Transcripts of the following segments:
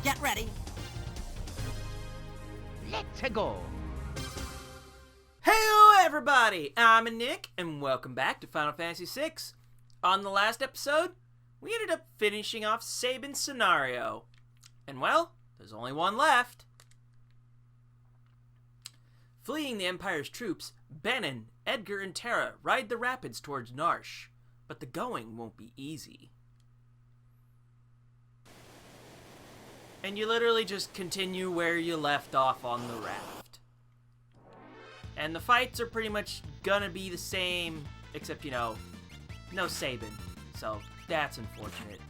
Get ready. Let's go. Heyo everybody, I'm Nick, and welcome back to Final Fantasy VI. On the last episode, we ended up finishing off Sabin's scenario. And well, there's only one left. Fleeing the Empire's troops, Bannon, Edgar, and Terra ride the rapids towards Narsh. But the going won't be easy. And you literally just continue where you left off on the raft. And the fights are pretty much gonna be the same, except, no Sabin. So, that's unfortunate.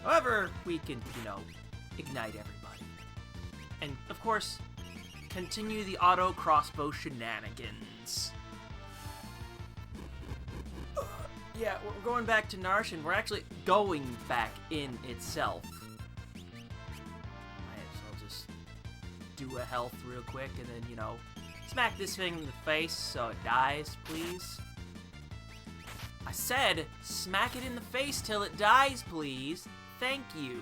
However, we can, ignite everybody. And, of course, continue the auto crossbow shenanigans. Yeah, we're going back to Narsh, and we're actually going back in itself. Might as well just do a health real quick, and then, smack this thing in the face so it dies, please. I said, smack it in the face till it dies, please. Thank you.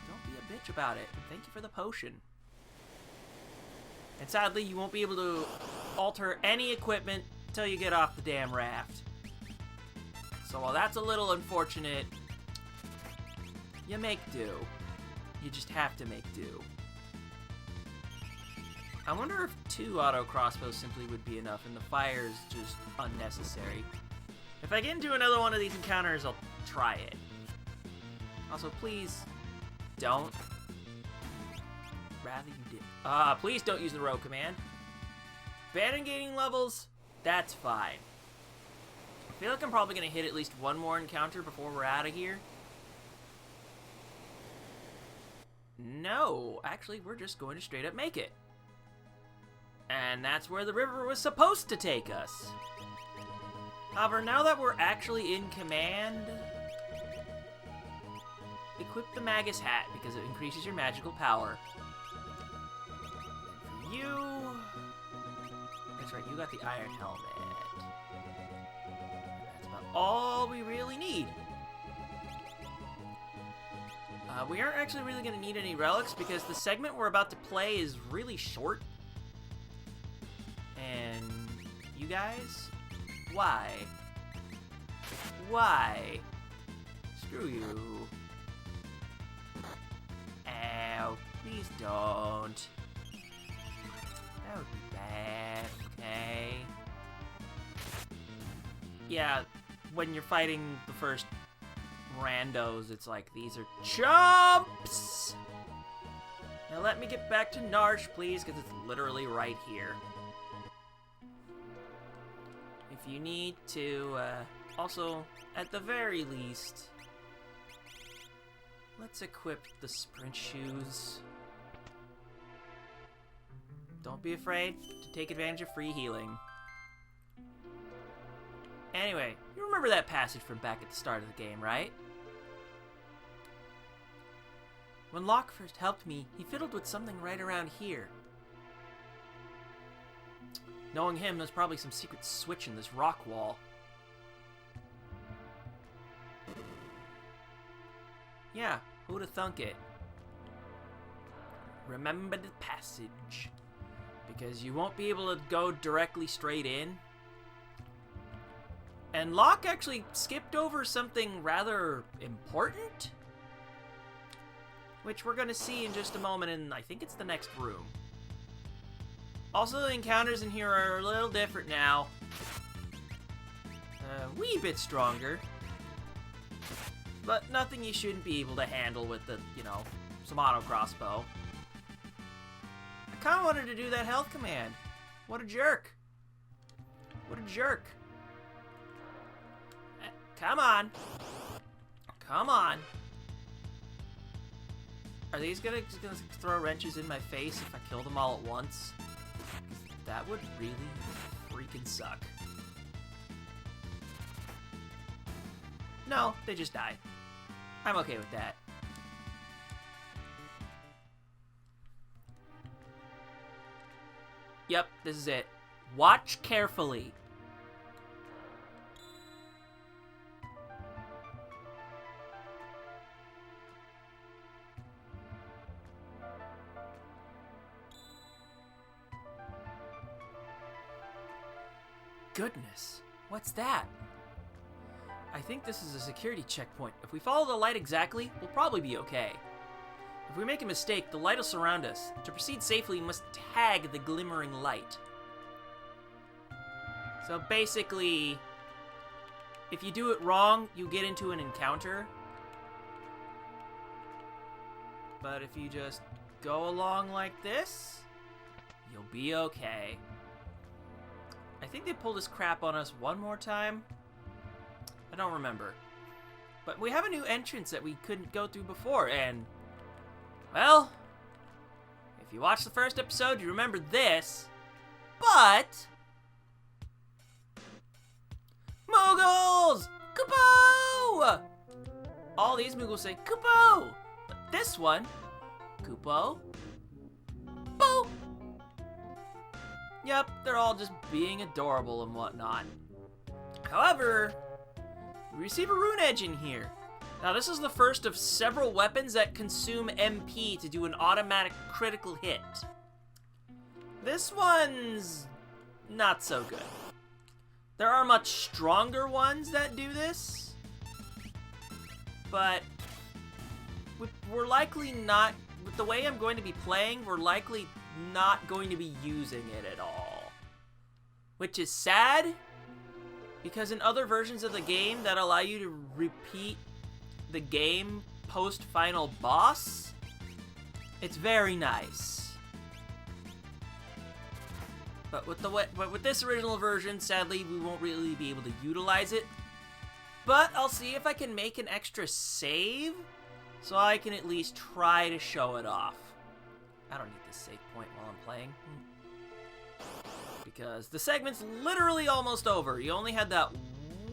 Don't be a bitch about it. Thank you for the potion. And sadly, you won't be able to alter any equipment until you get off the damn raft. So while that's a little unfortunate, you make do. You just have to make do. I wonder if 2 auto crossbows simply would be enough and the fire is just unnecessary. If I get into another one of these encounters, I'll try it. Also, please don't. Rather you did. Please don't use the rogue command. Bannon gaining levels, that's fine. I feel like I'm probably going to hit at least one more encounter before we're out of here. No, actually, we're just going to straight up make it. And that's where the river was supposed to take us. However, now that we're actually in command, equip the Magus hat because it increases your magical power. And for you, that's right, you got the iron helmet. That's about all we really need. We aren't actually really going to need any relics because the segment we're about to play is really short. And you guys, why? Why? Screw you. Ow, please don't. That would be bad, okay? Yeah, when you're fighting the first randos, it's like, these are chumps! Now let me get back to Narsh, please, because it's literally right here. If you need to, also, at the very least, let's equip the sprint shoes. Don't be afraid to take advantage of free healing. Anyway, you remember that passage from back at the start of the game, right? When Locke first helped me, he fiddled with something right around here. Knowing him, there's probably some secret switch in this rock wall. Yeah, who'da thunk it? Remember the passage. Because you won't be able to go directly straight in. And Locke actually skipped over something rather important, which we're going to see in just a moment, and I think it's the next room. Also, the encounters in here are a little different now. A wee bit stronger. But nothing you shouldn't be able to handle with the, some auto crossbow. I kind of wanted to do that health command. What a jerk. What a jerk. Come on. Come on. Are these gonna throw wrenches in my face if I kill them all at once? That would really freaking suck. No, they just die. I'm okay with that. Yep, this is it. Watch carefully. goodness. What's that? I think this is a security checkpoint. If we follow the light exactly, we'll probably be okay. If we make a mistake, the light will surround us. To proceed safely, we must tag the glimmering light. So basically, if you do it wrong, you get into an encounter. But if you just go along like this, you'll be okay. I think they pulled this crap on us one more time. I don't remember. But we have a new entrance that we couldn't go through before, and... well, if you watched the first episode, you remember this, but... Moogles! Kupo! All these Moogles say, Kupo! But this one, Kupo, Bo! Yep, they're all just being adorable and whatnot. However, we receive a Rune Edge in here. Now, this is the first of several weapons that consume MP to do an automatic critical hit. This one's not so good. There are much stronger ones that do this, but we're likely not, with the way I'm going to be playing, we're likely not going to be using it at all. Which is sad, because in other versions of the game that allow you to repeat the game post-final boss, it's very nice. But with this original version, sadly, we won't really be able to utilize it. But I'll see if I can make an extra save, so I can at least try to show it off. I don't need this save point while I'm playing. Because the segment's literally almost over. You only had that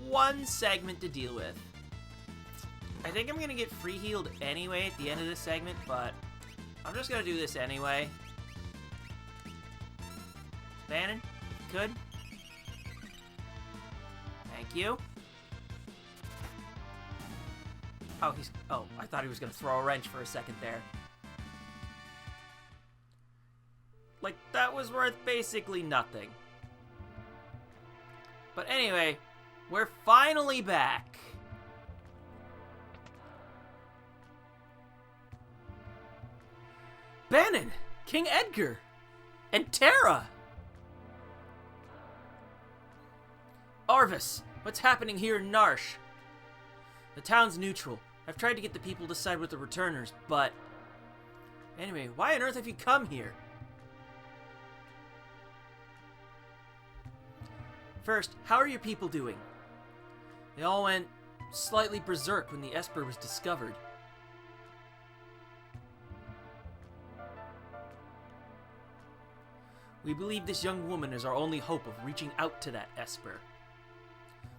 one segment to deal with. I think I'm going to get free healed anyway at the end of this segment, but I'm just going to do this anyway. Bannon, could. Thank you. Oh, I thought he was going to throw a wrench for a second there. Like, that was worth basically nothing. But anyway, we're finally back. Bannon, King Edgar, and Terra. Arvis, what's happening here in Narsh? The town's neutral. I've tried to get the people to side with the returners, but... anyway, why on earth have you come here? First, how are your people doing? They all went slightly berserk when the Esper was discovered. We believe this young woman is our only hope of reaching out to that Esper.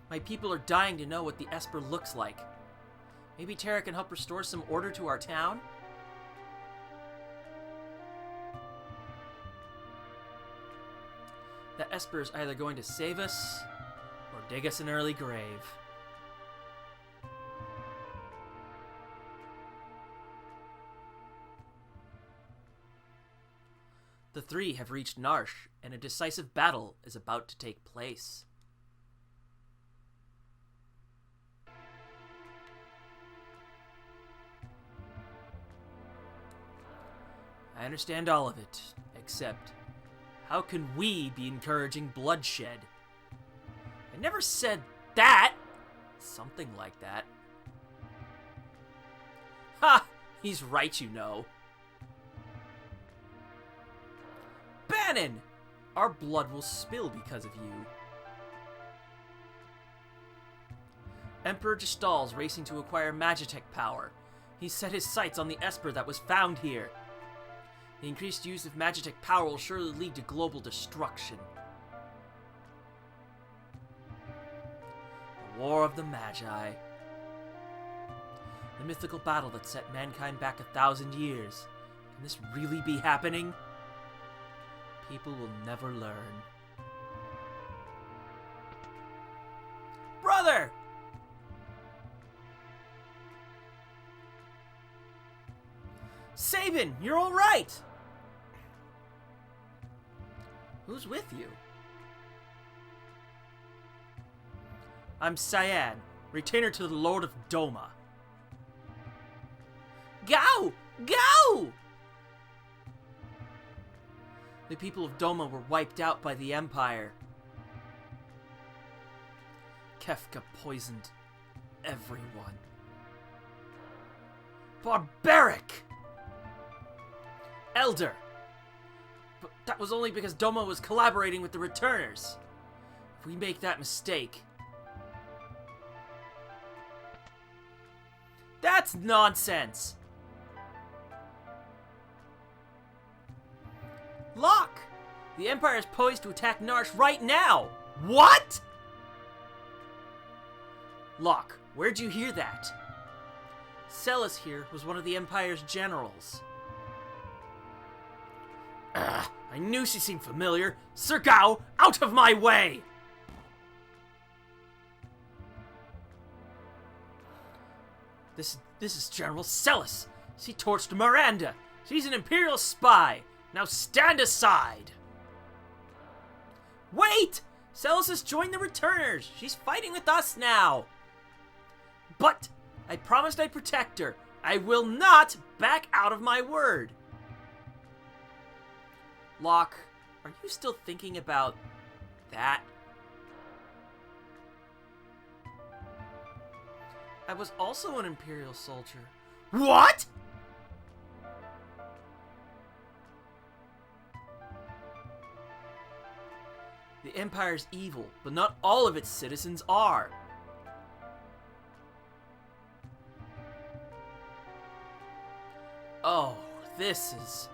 My people are dying to know what the Esper looks like. Maybe Terra can help restore some order to our town? The Esper is either going to save us, or dig us an early grave. The three have reached Narsh, and a decisive battle is about to take place. I understand all of it, except, how can we be encouraging bloodshed? I never said that! Something like that. Ha! He's right, you know. Bannon! Our blood will spill because of you. Emperor Gestal's racing to acquire Magitech power. He set his sights on the Esper that was found here. The increased use of Magitech power will surely lead to global destruction. The War of the Magi. The mythical battle that set mankind back 1,000 years. Can this really be happening? People will never learn. Brother! Sabin, you're all right! Who's with you? I'm Cyan, retainer to the Lord of Doma. Go! Go! The people of Doma were wiped out by the Empire. Kefka poisoned everyone. Barbaric! Elder! But that was only because Doma was collaborating with the Returners. If we make that mistake... That's nonsense! Locke! The Empire is poised to attack Narsh right now! What?! Locke, where'd you hear that? Celis here was one of the Empire's generals. I knew she seemed familiar. Sir Gao, out of my way! This is General Celis. She torched Miranda. She's an Imperial spy. Now stand aside! Wait! Celis has joined the Returners. She's fighting with us now. But I promised I'd protect her. I will not back out of my word. Locke, are you still thinking about that? I was also an Imperial soldier. What?! The Empire's evil, but not all of its citizens are. Oh, this is...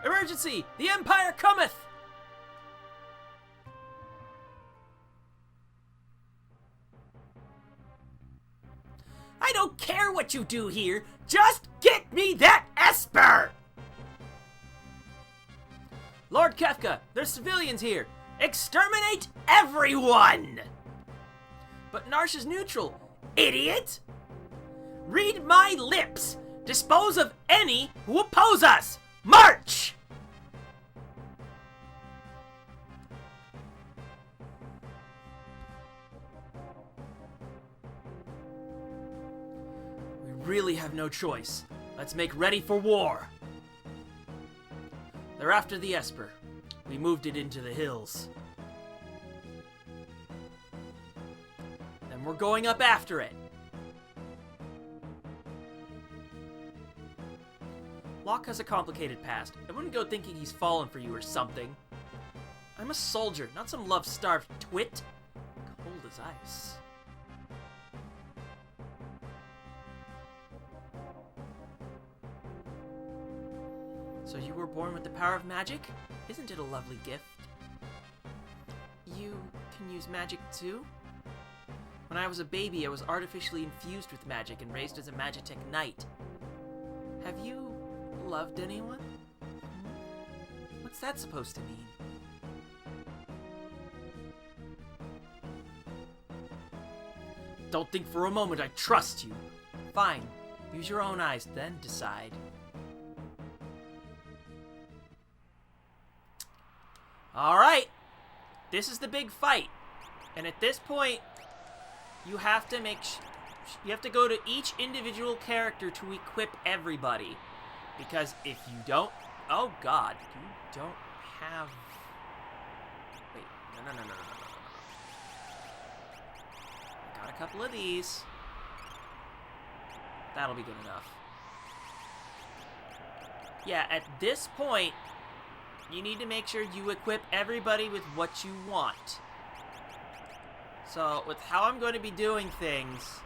Emergency! The Empire cometh! I don't care what you do here! Just get me that Esper! Lord Kefka, there's civilians here! Exterminate everyone! But Narsh is neutral, idiot! Read my lips! Dispose of any who oppose us! March! We really have no choice. Let's make ready for war. They're after the Esper. We moved it into the hills. Then we're going up after it. Locke has a complicated past. I wouldn't go thinking he's fallen for you or something. I'm a soldier, not some love-starved twit. Cold as ice. So you were born with the power of magic? Isn't it a lovely gift? You can use magic too? When I was a baby, I was artificially infused with magic and raised as a Magitech knight. Have you loved anyone? What's that supposed to mean? Don't think for a moment I trust you. Fine. Use your own eyes, then decide. Alright! This is the big fight. And at this point, you have to you have to go to each individual character to equip everybody. Because if you don't... Oh god, you don't have... Wait, no. I got a couple of these. That'll be good enough. Yeah, at this point, you need to make sure you equip everybody with what you want. So, with how I'm going to be doing things...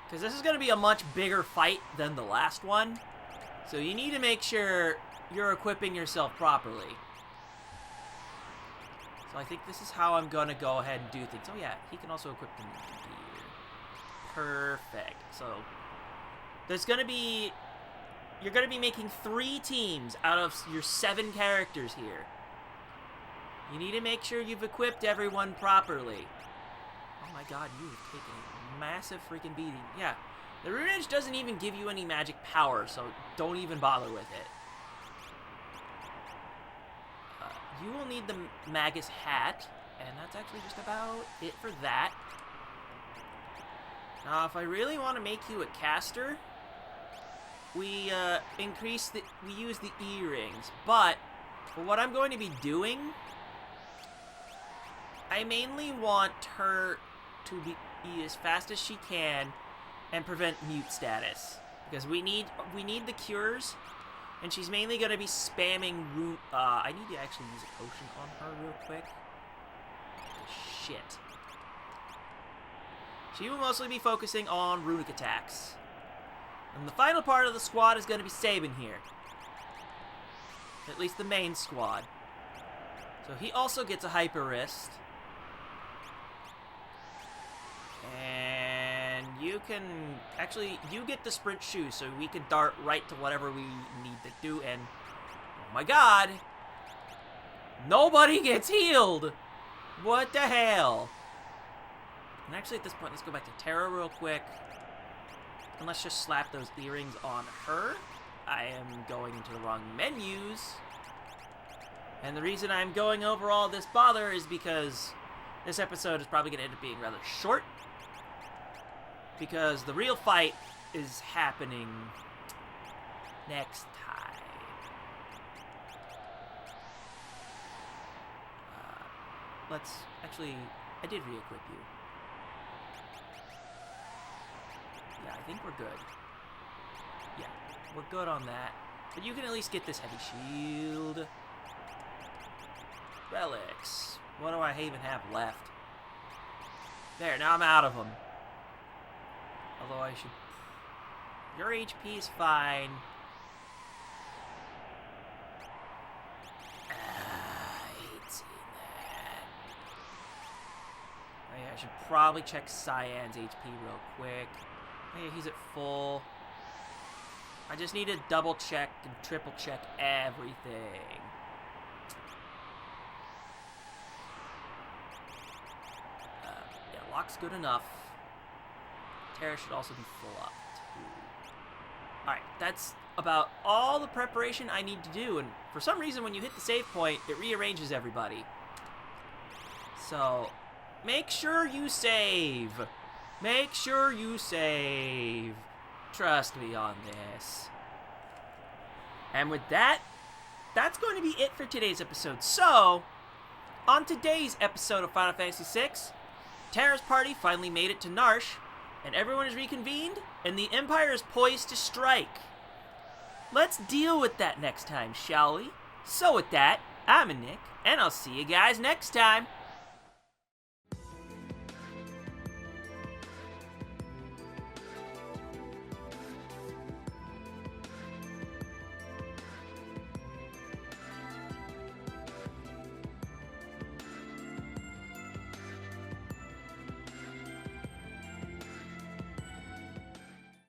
Because this is going to be a much bigger fight than the last one. So you need to make sure you're equipping yourself properly. So I think this is how I'm going to go ahead and do things. Oh yeah, he can also equip them here. Perfect. So there's going to be... You're going to be making 3 teams out of your 7 characters here. You need to make sure you've equipped everyone properly. Oh my god, you have taken a massive freaking beating. Yeah. The Rune Edge doesn't even give you any magic power, so don't even bother with it. you will need the Magus hat, and that's actually just about it for that. Now, if I really want to make you a caster, we use the earrings, but for what I'm going to be doing, I mainly want her to be as fast as she can and prevent mute status, because we need the cures, and she's mainly going to be spamming Rune. I need to actually use a potion on her real quick. Shit. She will mostly be focusing on runic attacks. And the final part of the squad is going to be Sabin here. At least the main squad. So he also gets a hyper wrist. And you can... Actually, you get the sprint shoe, so we can dart right to whatever we need to do, and... Oh my god! Nobody gets healed! What the hell? And actually, at this point, let's go back to Terra real quick. And let's just slap those earrings on her. I am going into the wrong menus. And the reason I'm going over all this bother is because this episode is probably going to end up being rather short. Because the real fight is happening next time. Let's... Actually, I did re-equip you. Yeah, I think we're good. Yeah, we're good on that. But you can at least get this heavy shield. Relics. What do I even have left? There, now I'm out of them. Although I should... Your HP is fine. I hate seeing that. Oh yeah, I should probably check Cyan's HP real quick. Hey, he's at full. I just need to double check and triple check everything. Yeah, lock's good enough. Terra should also be full up, too. Alright, that's about all the preparation I need to do, and for some reason when you hit the save point, it rearranges everybody. So, make sure you save. Make sure you save. Trust me on this. And with that, that's going to be it for today's episode. So, on today's episode of Final Fantasy VI, Terra's party finally made it to Narsh, and everyone is reconvened, and the Empire is poised to strike. Let's deal with that next time, shall we? So with that, I'm Nick, and I'll see you guys next time.